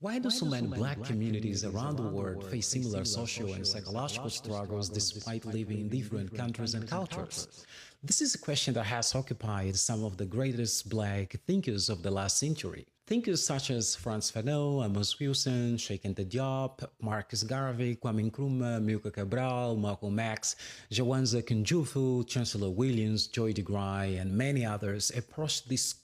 Why do so many black communities around the world face similar social and psychological struggles despite living in different countries and cultures? This is a question that has occupied some of the greatest black thinkers of the last century. Thinkers such as Frantz Fanon, Amos Wilson, Cheikh Anta Diop, Marcus Garvey, Kwame Nkrumah, Milka Cabral, Malcolm X, Jawanza Kunjufu, Chancellor Williams, Joy DeGruy, and many others approached this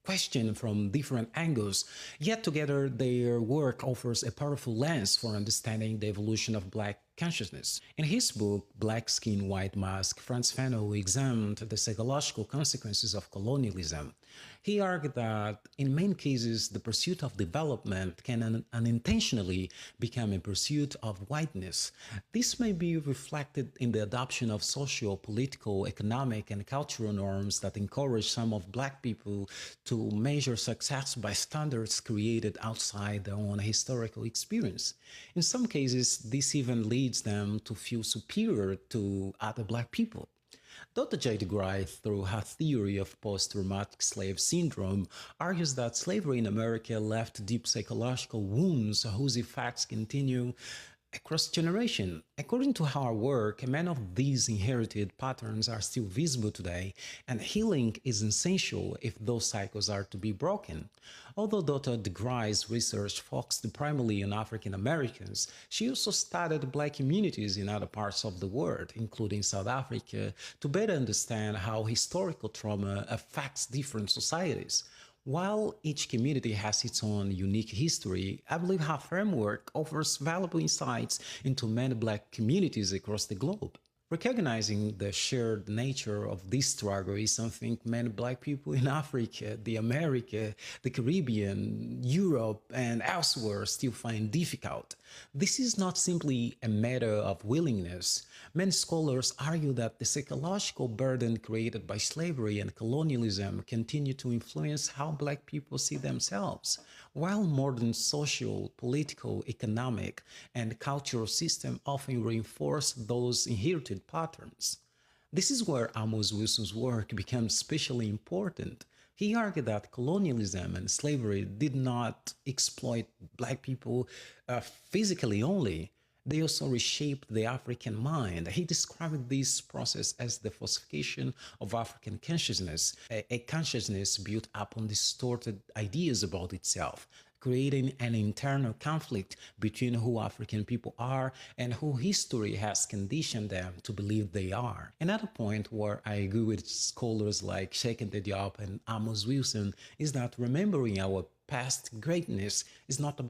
question from different angles, yet together their work offers a powerful lens for understanding the evolution of black consciousness. In his book, Black Skin, White Mask, Frantz Fanon examined the psychological consequences of colonialism. He argued that in many cases, the pursuit of development can unintentionally become a pursuit of whiteness. This may be reflected in the adoption of social, political, economic, and cultural norms that encourage some of black people to measure success by standards created outside their own historical experience. In some cases, this even leads them to feel superior to other black people. Dr. Joy DeGruy, through her theory of post-traumatic slave syndrome, argues that slavery in America left deep psychological wounds whose effects continue across generations. According to her work, many of these inherited patterns are still visible today, and healing is essential if those cycles are to be broken. Although Dr. DeGruy's research focused primarily on African Americans, she also studied black communities in other parts of the world, including South Africa, to better understand how historical trauma affects different societies. While each community has its own unique history, I believe her framework offers valuable insights into many black communities across the globe. Recognizing the shared nature of this struggle is something many black people in Africa, the America, the Caribbean, Europe, and elsewhere still find difficult. This is not simply a matter of willingness. Many scholars argue that the psychological burden created by slavery and colonialism continue to influence how black people see themselves, while modern social, political, economic, and cultural systems often reinforce those inherited patterns. This is where Amos Wilson's work becomes especially important. He argued that colonialism and slavery did not exploit black people physically only. They also reshaped the African mind. He described this process as the falsification of African consciousness, a consciousness built upon distorted ideas about itself, creating an internal conflict between who African people are and who history has conditioned them to believe they are. Another point where I agree with scholars like Cheikh Anta Diop and Amos Wilson is that remembering our past greatness is not